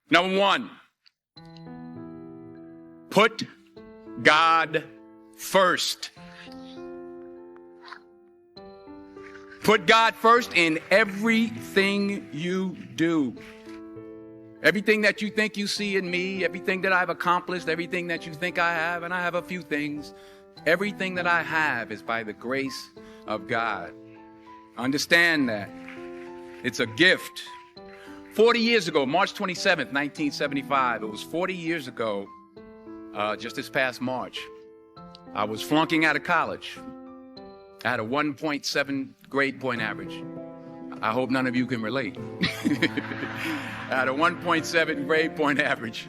Number one, put God first. Put God first in everything you do. Everything that you think you see in me, everything that I've accomplished, everything that you think I have, and I have a few things, everything that I have is by the grace of God. Understand that. It's a gift. 40 years ago, March 27th, 1975, it was 40 years ago, just this past March, I was flunking out of college. I had a 1.7 grade point average. I hope none of you can relate. I had a 1.7 grade point average.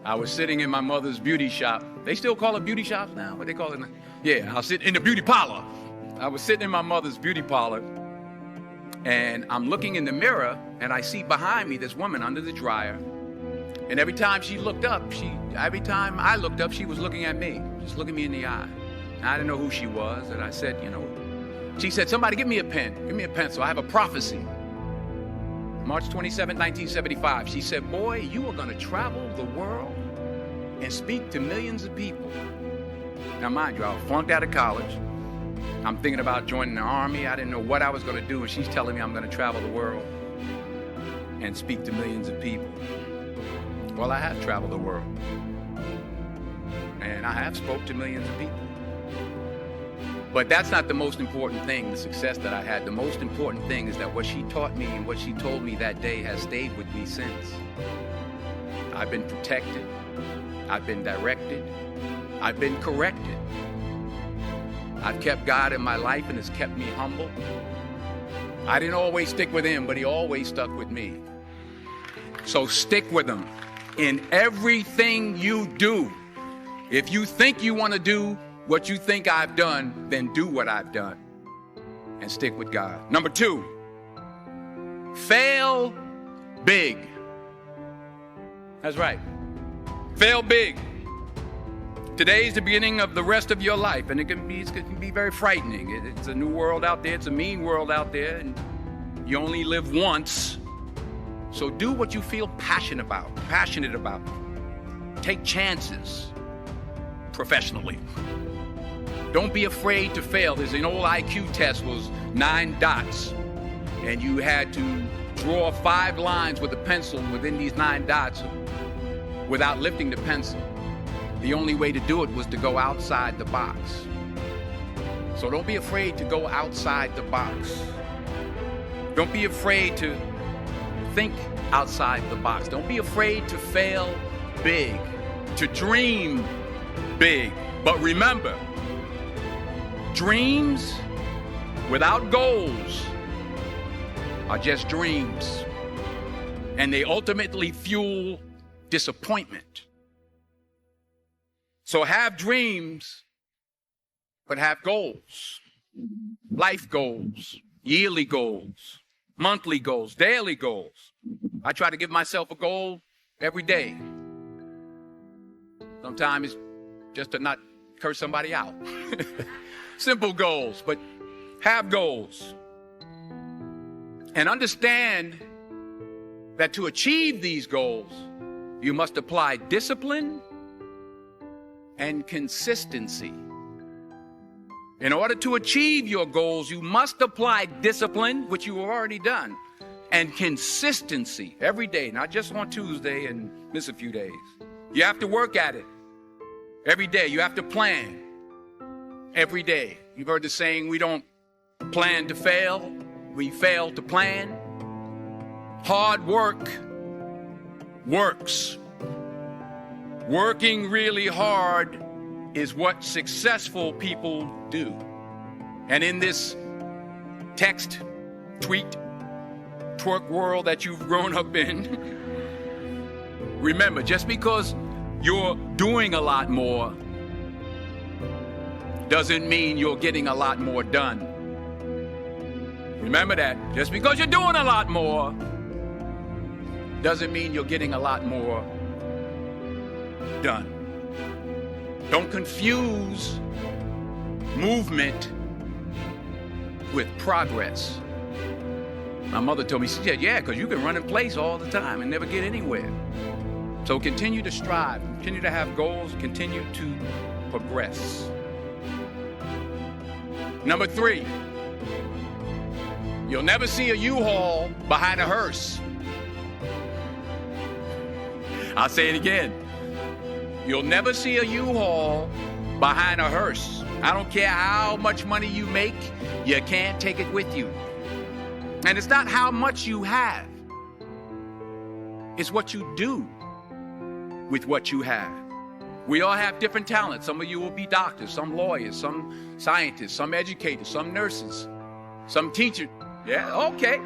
I was sitting in my mother's beauty shop. They still call it beauty shops now? What they call it now? Yeah, I was sitting in the beauty parlor. I was sitting in my mother's beauty parlor, and I'm looking in the mirror, and I see behind me this woman under the dryer. And every time she looked up, every time I looked up, she was looking at me, just looking me in the eye. And I didn't know who she was, and I said, she said, somebody give me a pen, give me a pencil. I have a prophecy. March 27, 1975. She said, boy, you are going to travel the world and speak to millions of people. Now, mind you, I was flunked out of college. I'm thinking about joining the army. I didn't know what I was going to do, and she's telling me I'm going to travel the world and speak to millions of people. Well, I have traveled the world, and I have spoke to millions of people. But that's not the most important thing, the success that I had. The most important thing is that what she taught me and what she told me that day has stayed with me since. I've been protected. I've been directed. I've been corrected. I've kept God in my life, and it's kept me humble. I didn't always stick with him, but he always stuck with me. So stick with him in everything you do. If you think you want to do what you think I've done, then do what I've done and stick with God. Number two, fail big. That's right. Fail big. Today's the beginning of the rest of your life, and it can be very frightening. It's a new world out there. It's a mean world out there, and you only live once. So do what you feel passionate about. Take chances professionally. Don't be afraid to fail. There's an old IQ test, was 9 dots, and you had to draw 5 lines with a pencil within these 9 dots without lifting the pencil. The only way to do it was to go outside the box. So don't be afraid to go outside the box. Don't be afraid to think outside the box. Don't be afraid to fail big, to dream big. But remember, dreams without goals are just dreams, and they ultimately fuel disappointment. So have dreams, but have goals. Life goals, yearly goals, monthly goals, daily goals. I try to give myself a goal every day. Sometimes it's just to not curse somebody out. Simple goals, but have goals. And understand that to achieve these goals, you must apply discipline and consistency. In order to achieve your goals, you must apply discipline, which you have already done, and consistency every day, not just on Tuesday and miss a few days. You have to work at it every day. You have to plan every day. You've heard the saying, we don't plan to fail, we fail to plan. Hard work works. Working really hard is what successful people do. And in this text, tweet, twerk world that you've grown up in, remember, just because you're doing a lot more doesn't mean you're getting a lot more done. Remember that. Just because you're doing a lot more doesn't mean you're getting a lot more done. Don't confuse movement with progress. My mother told me, she said, yeah, because you can run in place all the time and never get anywhere. So continue to strive, continue to have goals, continue to progress. Number 3, you'll never see a U-Haul behind a hearse. I'll say it again. You'll never see a U-Haul behind a hearse. I don't care how much money you make, you can't take it with you. And it's not how much you have. It's what you do with what you have. We all have different talents. Some of you will be doctors, some lawyers, some scientists, some educators, some nurses, some teachers. Yeah, okay.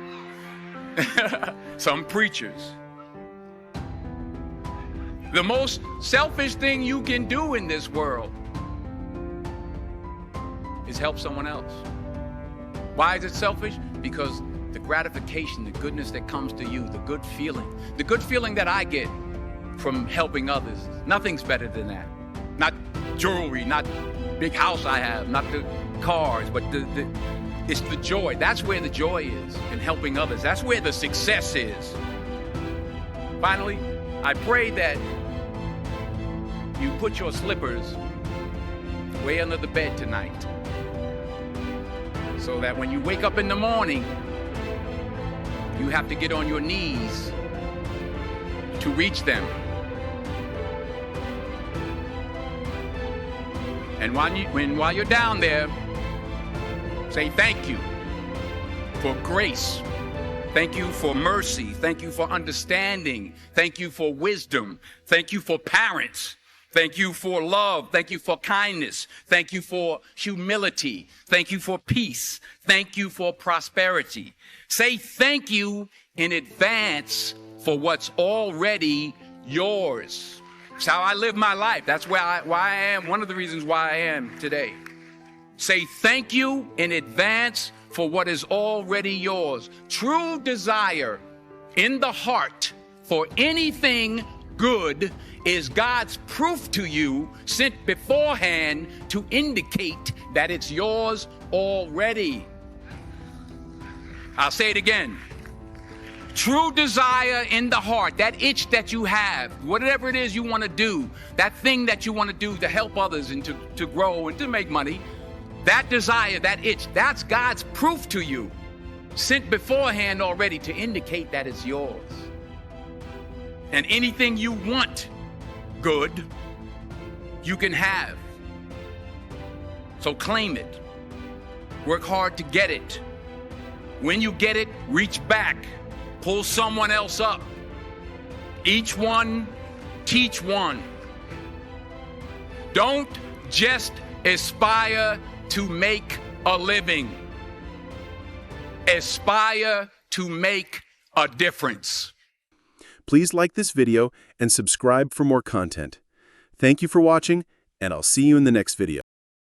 Some preachers. The most selfish thing you can do in this world is help someone else. Why is it selfish? Because the gratification, the goodness that comes to you, the good feeling that I get from helping others, nothing's better than that. Not jewelry, not big house I have, not the cars, but it's the joy. That's where the joy is, in helping others. That's where the success is. Finally, I pray that you put your slippers way under the bed tonight, so that when you wake up in the morning, you have to get on your knees to reach them. And while you're down there, say thank you for grace. Thank you for mercy. Thank you for understanding. Thank you for wisdom. Thank you for parents. Thank you for love. Thank you for kindness. Thank you for humility. Thank you for peace. Thank you for prosperity. Say thank you in advance for what's already yours. It's how I live my life. That's why I am, one of the reasons why I am today. Say thank you in advance for what is already yours. True desire in the heart for anything good is God's proof to you, sent beforehand to indicate that it's yours already. I'll say it again. True desire in the heart, that itch that you have, whatever it is you want to do, that thing that you want to do to help others and to grow and to make money, that desire, that itch, that's God's proof to you, sent beforehand already to indicate that it's yours. And anything you want good, you can have. So claim it. Work hard to get it. When you get it, reach back. Pull someone else up. Each one, teach one. Don't just aspire to make a living. Aspire to make a difference. Please like this video and subscribe for more content. Thank you for watching, and I'll see you in the next video.